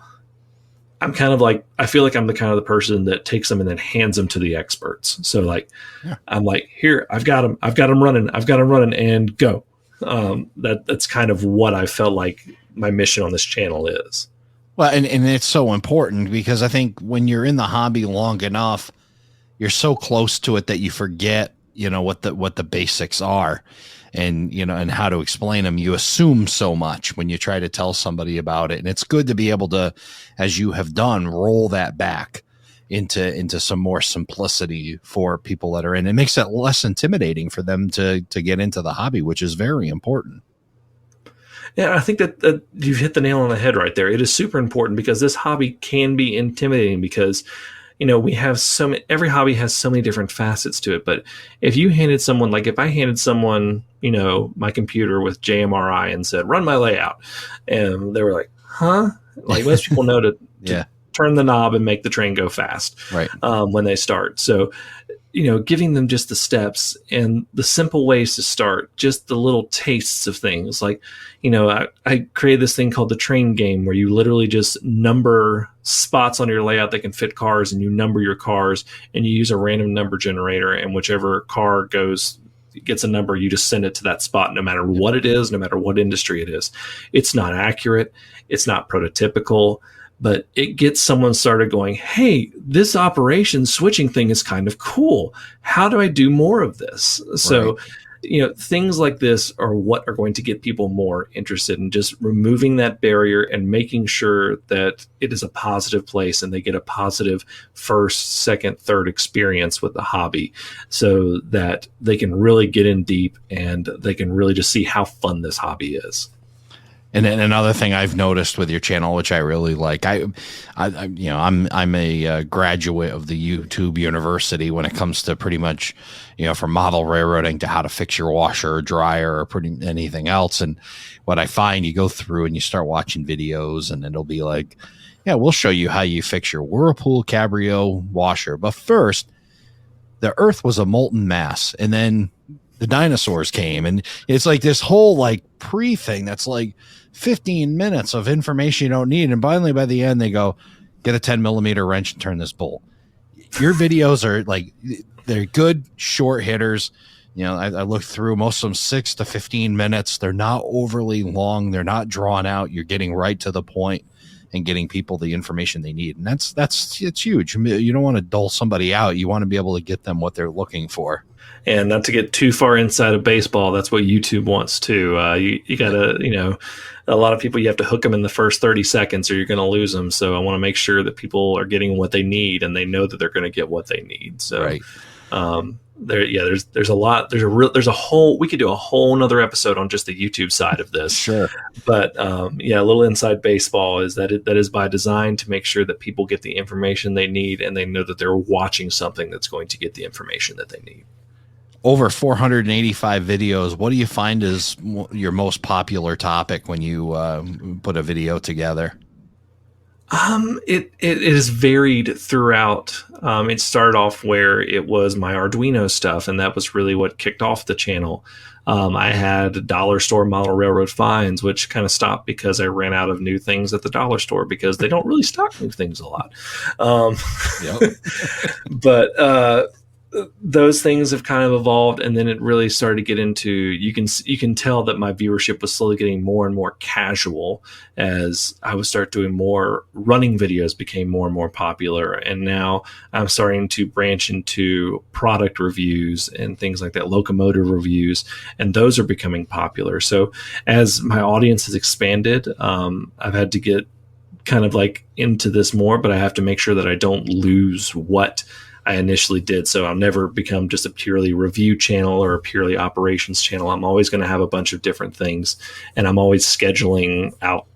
B: I'm kind of I feel like I'm the kind of the person that takes them and then hands them to the experts. So I'm here, I've got them running, and go. That's kind of what I felt like my mission on this channel is.
A: Well, and it's so important because I think when you're in the hobby long enough, you're so close to it that you forget, what the basics are, and and how to explain them. You assume so much when you try to tell somebody about it, and it's good to be able to, as you have done, roll that back into some more simplicity for people that are in. It makes it less intimidating for them to get into the hobby, which is very important.
B: Yeah, I think that you've hit the nail on the head right there. It is super important because this hobby can be intimidating because, we have every hobby has so many different facets to it. But if you handed someone, like if I handed someone, my computer with JMRI and said, run my layout, and they were like, huh? Like most people know to
A: Yeah.
B: turn the knob and make the train go fast,
A: Right.
B: When they start. So, giving them just the steps and the simple ways to start, just the little tastes of things. Like, I created this thing called the train game where you literally just number spots on your layout that can fit cars, and you number your cars and you use a random number generator, and whichever car gets a number, you just send it to that spot, no matter what it is, no matter what industry it is. It's not accurate. It's not prototypical. But it gets someone started going, hey, this operation switching thing is kind of cool. How do I do more of this? So, things like this are what are going to get people more interested in just removing that barrier and making sure that it is a positive place and they get a positive first, second, third experience with the hobby so that they can really get in deep and they can really just see how fun this hobby is.
A: And then another thing I've noticed with your channel, which I really like, I'm a graduate of the YouTube University when it comes to pretty much, from model railroading to how to fix your washer or dryer or pretty anything else. And what I find, you go through and you start watching videos, and it'll be like, yeah, we'll show you how you fix your Whirlpool Cabrio washer. But first, the Earth was a molten mass, and then the dinosaurs came, and it's like this whole like pre thing that's like 15 minutes of information you don't need. And finally, by the end, they go, get a 10mm wrench and turn this bolt. Your videos are like, they're good short hitters. I looked through most of them 6 to 15 minutes. They're not overly long. They're not drawn out. You're getting right to the point and getting people the information they need. And it's huge. You don't want to dull somebody out. You want to be able to get them what they're looking for.
B: And not to get too far inside of baseball, that's what YouTube wants too. You got to, a lot of people, you have to hook them in the first 30 seconds or you're going to lose them. So I want to make sure that people are getting what they need and they know that they're going to get what they need. So,
A: right.
B: There's a lot. There's a whole. We could do a whole nother episode on just the YouTube side of this.
A: Sure.
B: But a little inside baseball is that that is by design to make sure that people get the information they need and they know that they're watching something that's going to get the information that they need.
A: Over 485 videos. What do you find is your most popular topic when you put a video together?
B: It is varied throughout. It started off where it was my Arduino stuff, and that was really what kicked off the channel. I had dollar store model railroad finds, which kind of stopped because I ran out of new things at the dollar store because they don't really stock new things a lot. But those things have kind of evolved, and then it really started to get into, you can tell that my viewership was slowly getting more and more casual as I would start doing more running videos, became more and more popular, and now I'm starting to branch into product reviews and things like that, locomotive reviews, and those are becoming popular. So as my audience has expanded, I've had to get kind of like into this more, but I have to make sure that I don't lose what I initially did. So I'll never become just a purely review channel or a purely operations channel. I'm always going to have a bunch of different things, and I'm always scheduling out,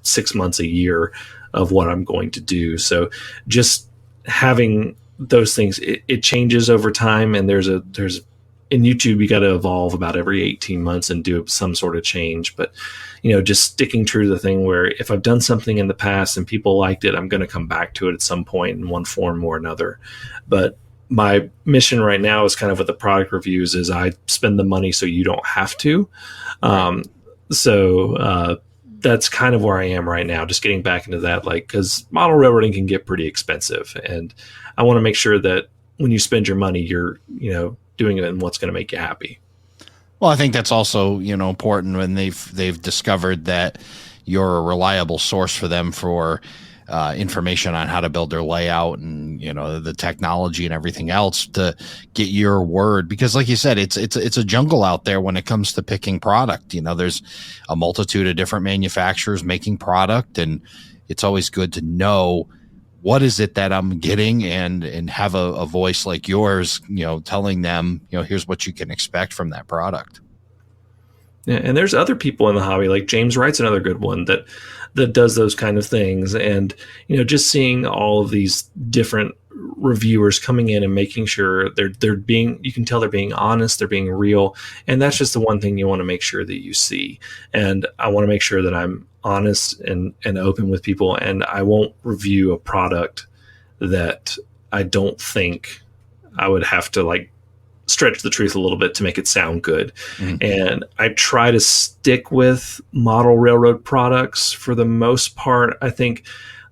B: 6 months a year of what I'm going to do. So just having those things, it changes over time. And there's in YouTube, you got to evolve about every 18 months and do some sort of change. But, just sticking true to the thing where if I've done something in the past and people liked it, I'm going to come back to it at some point in one form or another. But my mission right now is kind of with the product reviews is I spend the money so you don't have to. So that's kind of where I am right now, just getting back into that, because model railroading can get pretty expensive. And I want to make sure that when you spend your money, you're, doing it in what's going to make you happy.
A: Well, I think that's also, important when they've discovered that, you're a reliable source for them for information on how to build their layout and, you know, the technology and everything else to get your word. Because like you said, it's a jungle out there when it comes to picking product. You know, there's a multitude of different manufacturers making product, and it's always good to know what is it that I'm getting and have a voice like yours, you know, telling them, you know, here's what you can expect from that product.
B: Yeah, and there's other people in the hobby, like James Wright's another good one that does those kind of things. And, you know, just seeing all of these different reviewers coming in and making sure they're being, you can tell they're being honest, they're being real. And that's just the one thing you want to make sure that you see. And I want to make sure that I'm honest and open with people, and I won't review a product that I don't think I would have to like stretch the truth a little bit to make it sound good. Mm-hmm. And I try to stick with model railroad products for the most part. I think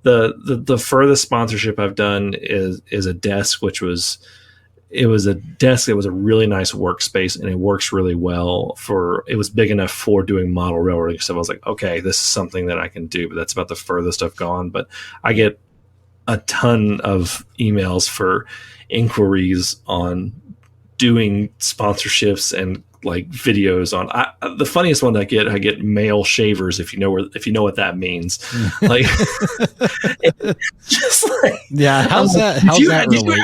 B: the furthest sponsorship I've done is a desk, it was a desk that was a really nice workspace, and it works really well it was big enough for doing model railroading. So I was like, okay, this is something that I can do, but that's about the furthest I've gone. But I get a ton of emails for inquiries on doing sponsorships and like videos on. The funniest one I get male shavers, if you know what that means. Like, just like,
A: yeah, how's that? Did
B: you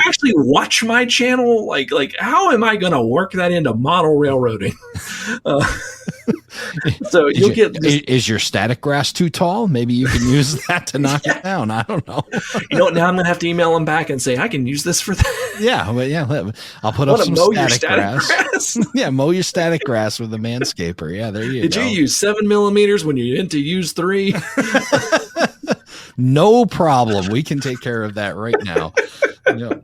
B: actually watch my channel? Like how am I going to work that into model railroading? So you'll get this.
A: Is your static grass too tall? Maybe you can use that to knock it down. I don't know.
B: You know what? Now I'm going to have to email them back and say, I can use this for that.
A: Yeah. But yeah, I'll put up some static grass. Yeah. Mow your static grass with a manscaper. Yeah. There you go.
B: Did you use 7 millimeters when you didn't use 3?
A: No problem. We can take care of that right now. Yeah.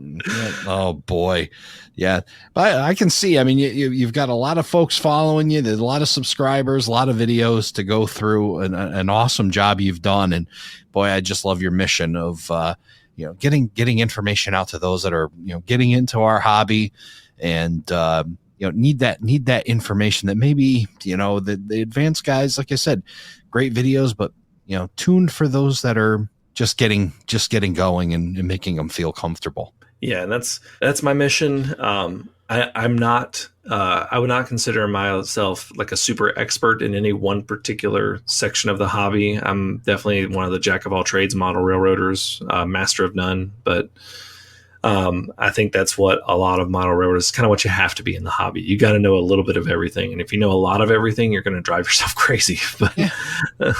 A: Oh boy. Yeah. But I can see, I mean, you've got a lot of folks following you. There's a lot of subscribers, a lot of videos to go through, an awesome job you've done. And boy, I just love your mission of, you know, getting information out to those that are, you know, getting into our hobby and, you know, need that information that maybe, you know, the advanced guys, like I said, great videos, but, you know, tuned for those that are just getting going and making them feel comfortable.
B: Yeah, and that's my mission. I'm not. I would not consider myself like a super expert in any one particular section of the hobby. I'm definitely one of the jack of all trades model railroaders, master of none. But I think that's what a lot of model railroaders is kind of what you have to be in the hobby. You got to know a little bit of everything, and if you know a lot of everything, you're going to drive yourself crazy. But
A: yeah.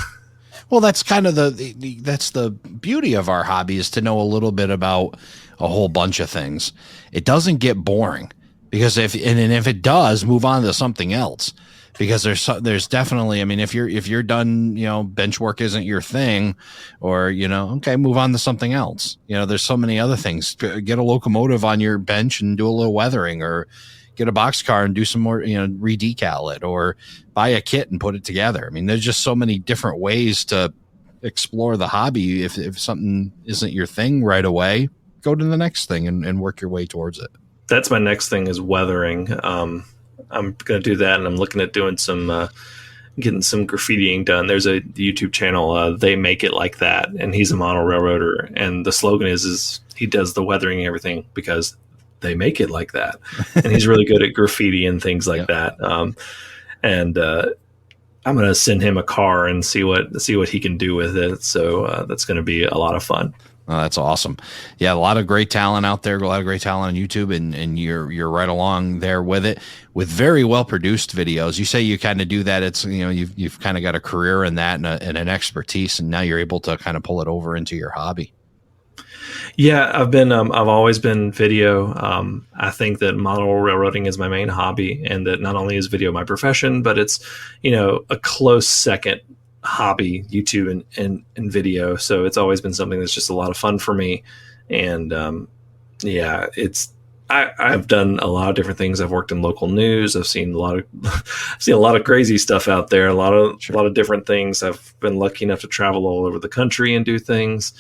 A: Well, that's kind of that's the beauty of our hobby, is to know a little bit about a whole bunch of things. It doesn't get boring, because if it does, move on to something else, because there's definitely, I mean, if you're done, you know, bench work isn't your thing, or, you know, okay, move on to something else. You know, there's so many other things. Get a locomotive on your bench and do a little weathering, or get a box car and do some more, you know, redecal it, or buy a kit and put it together. I mean, there's just so many different ways to explore the hobby. If something isn't your thing right away, go to the next thing and work your way towards it.
B: That's my next thing, is weathering. I'm going to do that, and I'm looking at doing some, getting some graffitiing done. There's a YouTube channel, They Make It Like That, and he's a model railroader, and the slogan is he does the weathering and everything because they make it like that. And he's really good at graffiti and things like that. And I'm going to send him a car and see what he can do with it. So that's going to be a lot of fun.
A: Oh, that's awesome. Yeah, a lot of great talent out there, a lot of great talent on YouTube, and you're right along there with it, with very well produced videos. You say you kind of do that. It's, you know, you've kind of got a career in that and an expertise, and now you're able to kind of pull it over into your hobby.
B: Yeah, I've always been video. I think that model railroading is my main hobby, and that not only is video my profession, but it's, you know, a close second hobby, YouTube and video. So it's always been something that's just a lot of fun for me. And yeah, I've done a lot of different things. I've worked in local news. I've seen a lot of crazy stuff out there. A lot of different things. I've been lucky enough to travel all over the country and do things.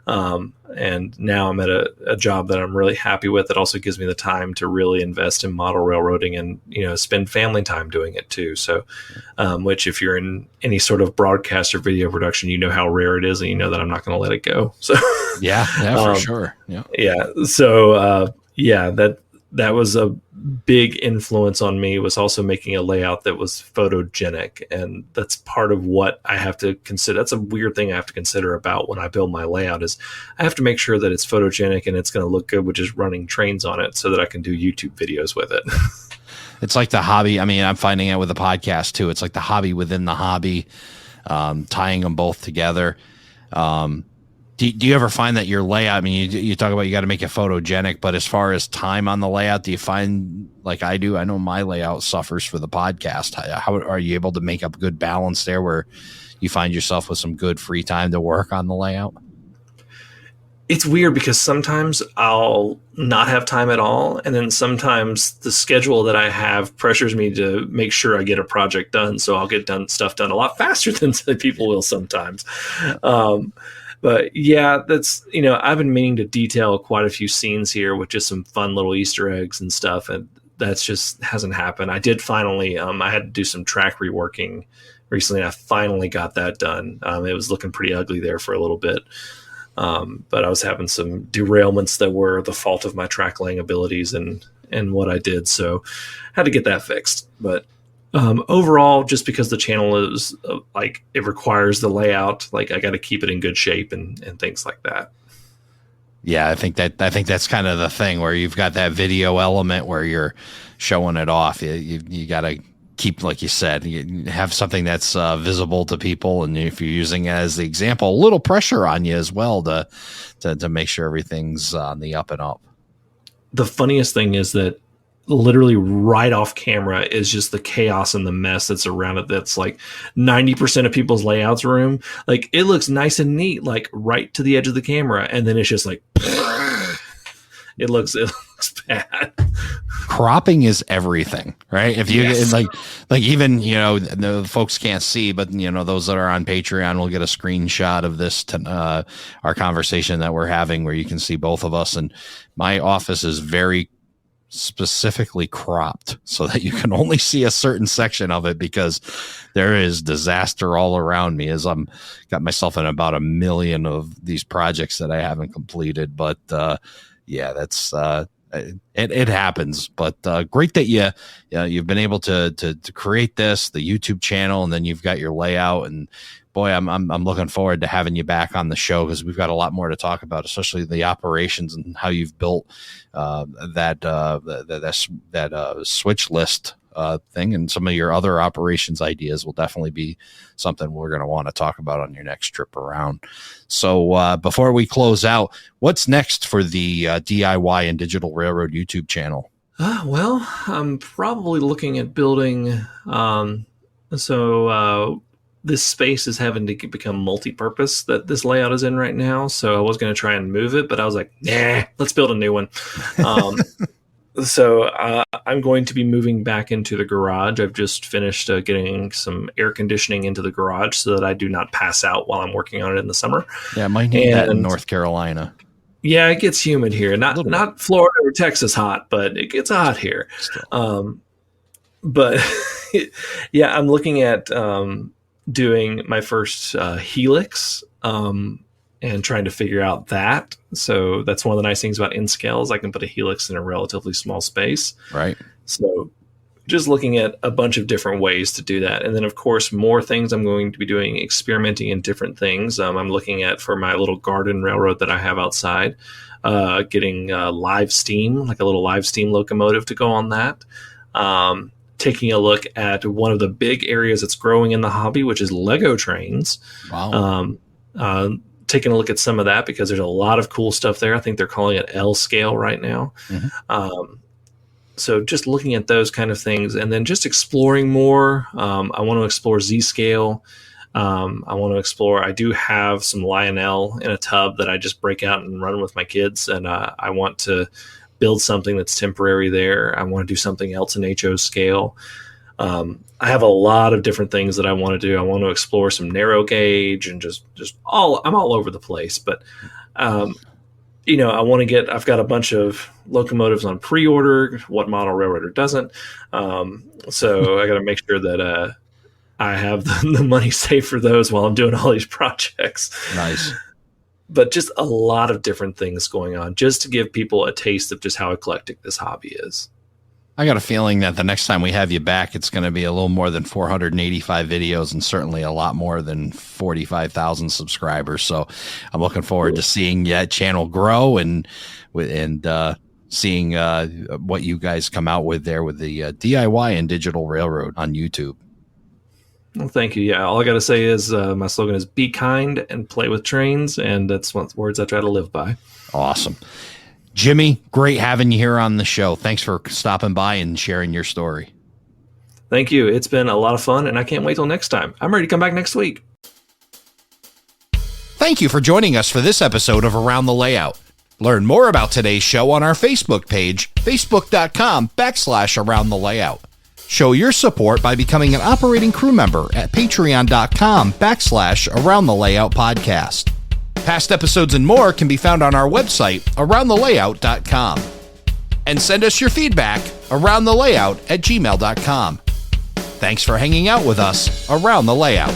B: And now I'm at a job that I'm really happy with. That also gives me the time to really invest in model railroading and, spend family time doing it too. So, which if you're in any sort of broadcast or video production, you know how rare it is, and you know that I'm not going to let it go. So
A: yeah, for sure. Yeah.
B: Yeah. So, that was a big influence on me, was also making a layout that was photogenic. And that's part of what I have to consider. That's a weird thing I have to consider about when I build my layout, is I have to make sure that it's photogenic and it's going to look good with just running trains on it, so that I can do YouTube videos with it.
A: It's like the hobby. I mean, I'm finding out with the podcast too. It's like the hobby within the hobby, tying them both together. Do you ever find that your layout, I mean, you talk about you got to make it photogenic, but as far as time on the layout, do you find, like I do, I know my layout suffers for the podcast. How are you able to make up a good balance there where you find yourself with some good free time to work on the layout?
B: It's weird because sometimes I'll not have time at all. And then sometimes the schedule that I have pressures me to make sure I get a project done. So I'll get stuff done a lot faster than people will sometimes. But yeah, that's, I've been meaning to detail quite a few scenes here with just some fun little Easter eggs and stuff. And that's just hasn't happened. I did finally, I had to do some track reworking recently. I finally got that done. It was looking pretty ugly there for a little bit. But I was having some derailments that were the fault of my track laying abilities and what I did. So I had to get that fixed. But overall, just because the channel is it requires the layout, I got to keep it in good shape and things like that.
A: Yeah, I think that's kind of the thing where you've got that video element where you're showing it off. You got to keep, like you said, you have something that's visible to people, and if you're using it as the example, a little pressure on you as well to make sure everything's on the up and up.
B: The funniest thing is that literally right off camera is just the chaos and the mess that's around it. That's like 90% of people's layouts room. It looks nice and neat, right to the edge of the camera. And then it's just it looks bad.
A: Cropping is everything, right? If you yes. even, the folks can't see, but those that are on Patreon will get a screenshot of this, our conversation that we're having, where you can see both of us. And my office is very specifically cropped so that you can only see a certain section of it, because there is disaster all around me as I'm got myself in about 1 million of these projects that I haven't completed. But that's it happens. But great that you've been able to create this, the YouTube channel, and then you've got your layout. And boy, I'm looking forward to having you back on the show, because we've got a lot more to talk about, especially the operations and how you've built that switch list thing, and some of your other operations ideas will definitely be something we're going to want to talk about on your next trip around. So before we close out, what's next for the DIY and Digital Railroad YouTube channel?
B: Well, I'm probably looking at building. This space is having to become multi-purpose that this layout is in right now. So I was going to try and move it, but I was like, nah, let's build a new one. So I'm going to be moving back into the garage. I've just finished getting some air conditioning into the garage so that I do not pass out while I'm working on it in the summer.
A: Yeah, might need that in North Carolina.
B: Yeah, it gets humid here. Not Florida or Texas hot, but it gets hot here. But yeah, I'm looking at doing my first helix and trying to figure out that. So that's one of the nice things about InScale is I can put a helix in a relatively small space.
A: Right.
B: So just looking at a bunch of different ways to do that. And then, of course, more things I'm going to be doing, experimenting in different things. I'm looking at, for my little garden railroad that I have outside, getting live steam, like a little live steam locomotive to go on that. Taking a look at one of the big areas that's growing in the hobby, which is Lego trains.
A: Wow.
B: Taking a look at some of that, because there's a lot of cool stuff there. I think they're calling it L scale right now. Mm-hmm. So just looking at those kind of things, and then just exploring more. I want to explore Z scale. I want to explore, I do have some Lionel in a tub that I just break out and run with my kids. And I want to build something that's temporary there. I want to do something else in HO scale. I have a lot of different things that I want to do. I want to explore some narrow gauge and I'm all over the place, but I want to I've got a bunch of locomotives on pre-order. What model railroader doesn't? So I got to make sure that I have the money saved for those while I'm doing all these projects.
A: Nice.
B: But just a lot of different things going on just to give people a taste of just how eclectic this hobby is.
A: I got a feeling that the next time we have you back, it's going to be a little more than 485 videos and certainly a lot more than 45,000 subscribers. So I'm looking forward to seeing that channel grow and seeing what you guys come out with there with the DIY and digital railroad on YouTube.
B: Well, thank you. Yeah, all I got to say is my slogan is be kind and play with trains. And that's one of the words I try to live by.
A: Awesome. Jimmy, great having you here on the show. Thanks for stopping by and sharing your story.
B: Thank you. It's been a lot of fun, and I can't wait till next time. I'm ready to come back next week.
A: Thank you for joining us for this episode of Around the Layout. Learn more about today's show on our Facebook page, facebook.com/Around the Layout. Show your support by becoming an operating crew member at patreon.com/Around the Layout podcast. Past episodes and more can be found on our website, aroundthelayout.com. And send us your feedback, aroundthelayout@gmail.com. Thanks for hanging out with us around the layout.